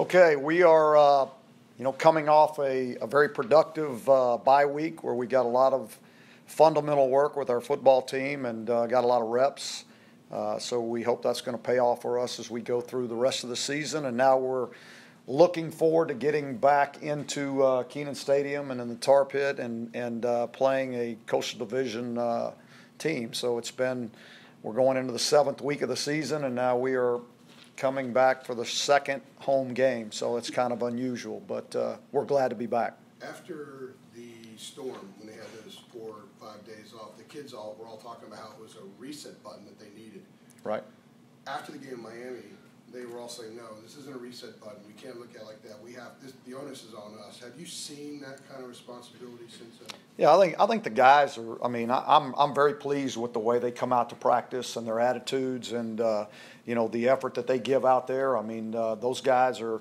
Okay, we are, coming off a very productive bye week where we got a lot of fundamental work with our football team and got a lot of reps. So we hope that's going to pay off for us as we go through the rest of the season. And now we're looking forward to getting back into Kenan Stadium and in the Tar Pit and playing a Coastal Division team. So we're going into the 7th week of the season, and now we are coming back for the second home game. So it's kind of unusual, but we're glad to be back. After the storm, when they had those 4 or 5 days off, the kids were all talking about how it was a reset button that they needed. Right. After the game in Miami, they were all saying, no, this isn't a reset button. We can't look at it like that. The onus is on us. Have you seen that kind of responsibility since then? Yeah, I think the guys are. I mean, I'm very pleased with the way they come out to practice and their attitudes and the effort that they give out there. I mean, those guys are,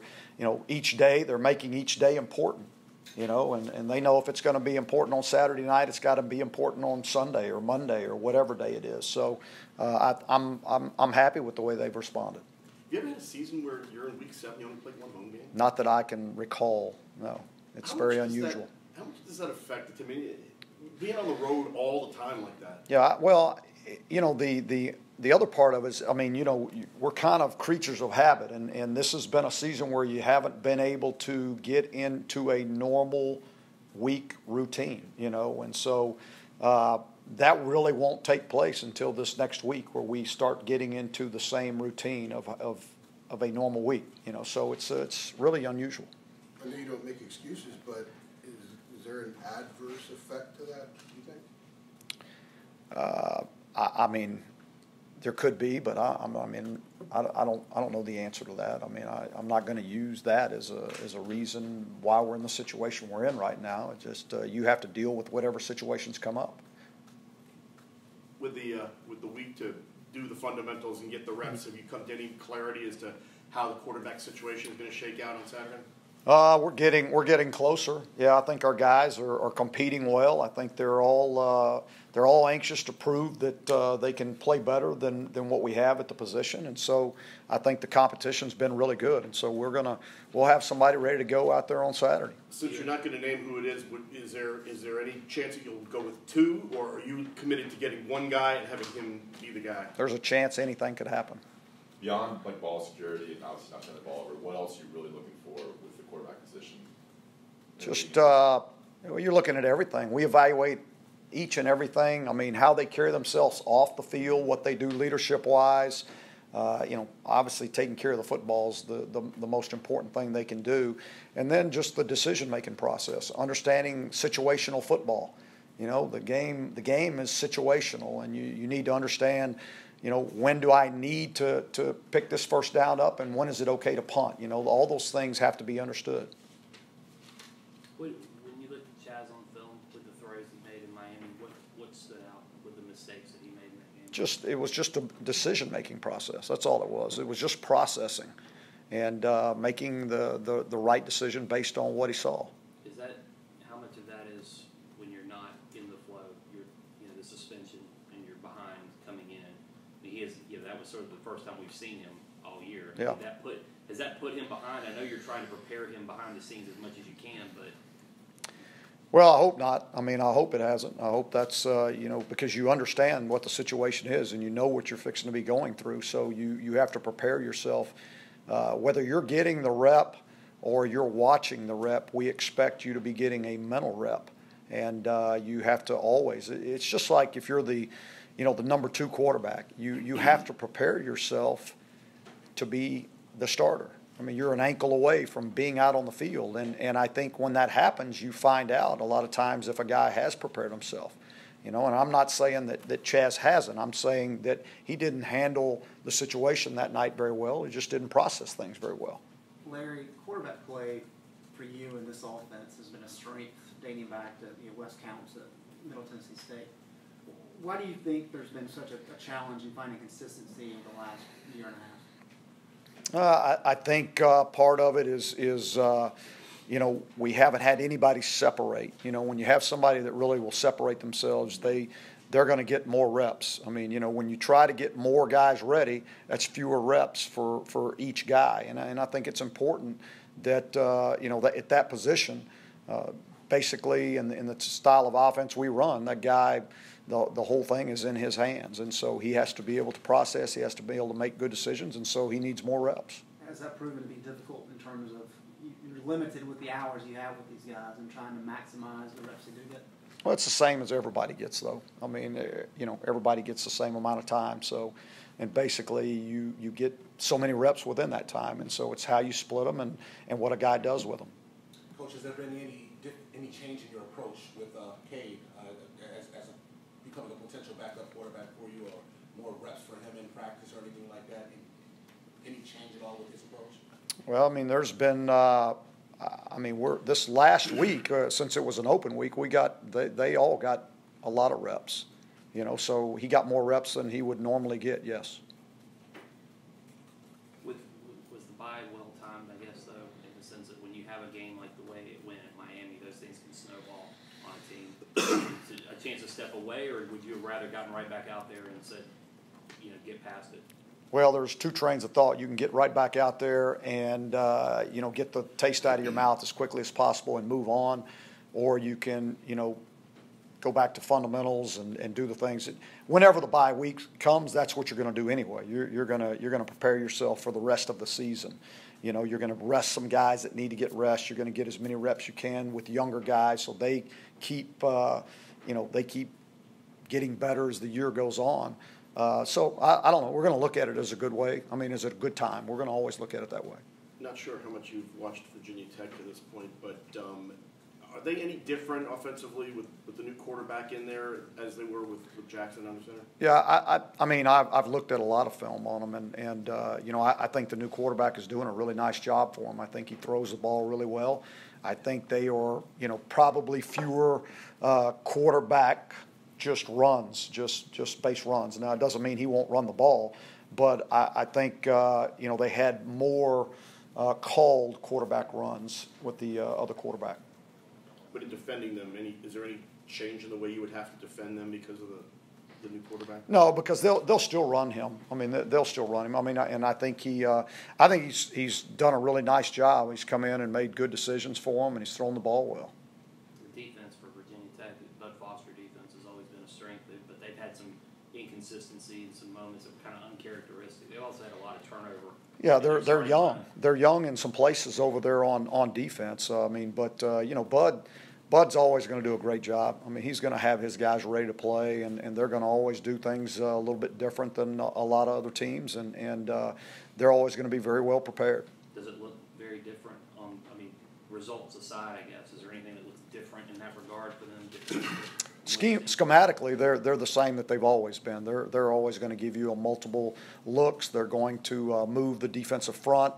each day they're making each day important. And they know if it's going to be important on Saturday night, it's got to be important on Sunday or Monday or whatever day it is. So I'm happy with the way they've responded. You ever had a season where you're in week 7, you only played 1 home game? Not that I can recall. No, it's very unusual. How much does that affect it? I mean, being on the road all the time like that. Yeah, well, the other part of it is, I mean, we're kind of creatures of habit, and this has been a season where you haven't been able to get into a normal week routine, and so that really won't take place until this next week where we start getting into the same routine of a normal week, so it's really unusual. I know you don't make excuses, but is there an adverse effect to that, do you think? I mean, there could be, but I don't know the answer to that. I mean, I'm not going to use that as a reason why we're in the situation we're in right now. It's just you have to deal with whatever situations come up. With the week to do the fundamentals and get the reps, have you come to any clarity as to how the quarterback situation is going to shake out on Saturday? We're getting closer. Yeah, I think our guys are competing well. I think they're all anxious to prove that they can play better than what we have at the position, and so I think the competition's been really good. And so we'll have somebody ready to go out there on Saturday. Since you're not going to name who it is there any chance that you'll go with 2, or are you committed to getting 1 guy and having him be the guy? There's a chance anything could happen. Beyond ball security and obviously not turning the ball over, what else are you really looking for with the quarterback position? Just you're looking at everything. We evaluate each and everything. I mean, how they carry themselves off the field, what they do leadership-wise. Obviously taking care of the football is the most important thing they can do. And then just the decision-making process, understanding situational football. The game is situational, and you need to understand, when do I need to pick this first down up, and when is it okay to punt? All those things have to be understood. When you look at Chaz on film with the throws he made in Miami, what stood out with the mistakes that he made in that game? It was just a decision-making process. That's all it was. It was just processing and making the right decision based on what he saw. How much of that is when you're not in the flow, the suspension and you're behind coming in? That was sort of the first time we've seen him all year. Yeah. Has that put him behind? I know you're trying to prepare him behind the scenes as much as you can, but. Well, I hope not. I mean, I hope it hasn't. I hope that's, because you understand what the situation is and you know what you're fixing to be going through. So you have to prepare yourself. Whether you're getting the rep or you're watching the rep, we expect you to be getting a mental rep. And you have to always, it's just like if you're the number 2 quarterback, you have to prepare yourself to be the starter. I mean, you're an ankle away from being out on the field, and I think when that happens, you find out a lot of times if a guy has prepared himself. And I'm not saying that Chaz hasn't. I'm saying that he didn't handle the situation that night very well. He just didn't process things very well. Larry, quarterback play for you in this offense has been a strength dating back to West Counts at Middle Tennessee State. Why do you think there's been such a challenge in finding consistency in the last year and a half? I think part of it is we haven't had anybody separate. When you have somebody that really will separate themselves, they they're going to get more reps. I mean, when you try to get more guys ready, that's fewer reps for each guy. And I think it's important that, that at that position, basically in the style of offense we run, that guy, the whole thing is in his hands. And so he has to be able to process, he has to be able to make good decisions, and so he needs more reps. Has that proven to be difficult in terms of you're limited with the hours you have with these guys and trying to maximize the reps they do get? Well, it's the same as everybody gets, though. I mean, everybody gets the same amount of time. So, and basically, you get so many reps within that time, and so it's how you split them and what a guy does with them. Coach, has there been any change in your approach with Cade as becoming a potential backup quarterback for you, or more reps for him in practice or anything like that? Any change at all with his approach? Well, I mean, there's been. This last week, since it was an open week, they all got a lot of reps, so he got more reps than he would normally get, yes. Was the bye well timed, I guess, though, in the sense that when you have a game like the way it went at Miami, those things can snowball on a team. A chance to step away, or would you have rather gotten right back out there and said, get past it? Well, there's two trains of thought. You can get right back out there and, get the taste out of your mouth as quickly as possible and move on, or you can, go back to fundamentals and do the things that, whenever the bye week comes, that's what you're going to do anyway. You're going to prepare yourself for the rest of the season. You're going to rest some guys that need to get rest. You're going to get as many reps you can with younger guys, so they keep, getting better as the year goes on. So I don't know. We're going to look at it as a good way. I mean, as a good time. We're going to always look at it that way. Not sure how much you've watched Virginia Tech to this point, but are they any different offensively with the new quarterback in there as they were with Jackson under center? Yeah, I've looked at a lot of film on them, and I think the new quarterback is doing a really nice job for him. I think he throws the ball really well. I think they are, probably fewer quarterback just runs, just base runs. Now, it doesn't mean he won't run the ball, but I think, they had more called quarterback runs with the other quarterback. But in defending them, is there any change in the way you would have to defend them because of the new quarterback? No, because they'll still run him. I mean, they'll still run him. I mean, and I think he's done a really nice job. He's come in and made good decisions for him, and he's thrown the ball well. The defense for Virginia Tech, Bud Foster defense has always been a strength, but they've had some inconsistency and some moments that were kind of uncharacteristic. They've also had a lot of turnover. Yeah, they're young. They're young in some places over there on defense. Bud's always going to do a great job. I mean, he's going to have his guys ready to play, and they're going to always do things a little bit different than a lot of other teams, and they're always going to be very well prepared. Does it look very different results aside, I guess? Is there anything that looks different in that regard for them? Schematically, they're the same that they've always been. They're always going to give you a multiple looks. They're going to move the defensive front,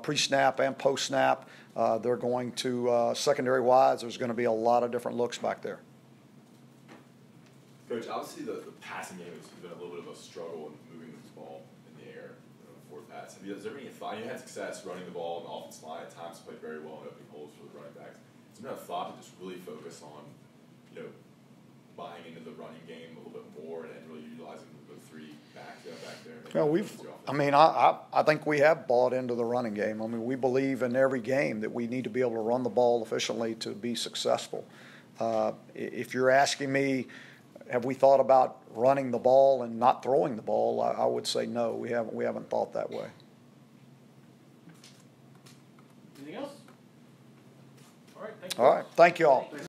pre-snap and post-snap. They're going to secondary wides. There's going to be a lot of different looks back there. Coach, obviously the passing game has been a little bit of a struggle in moving the ball in the air for pass. Is there any thought? You had success running the ball on the offensive line at times, played very well in opening holes for the running backs. Is there a thought to just really focus on, buying into the running game a little bit more and really utilizing the three back there? Well, I think we have bought into the running game. I mean, we believe in every game that we need to be able to run the ball efficiently to be successful. If you're asking me, have we thought about running the ball and not throwing the ball, I would say no. We haven't thought that way. Anything else? All right. All right. Thank you all.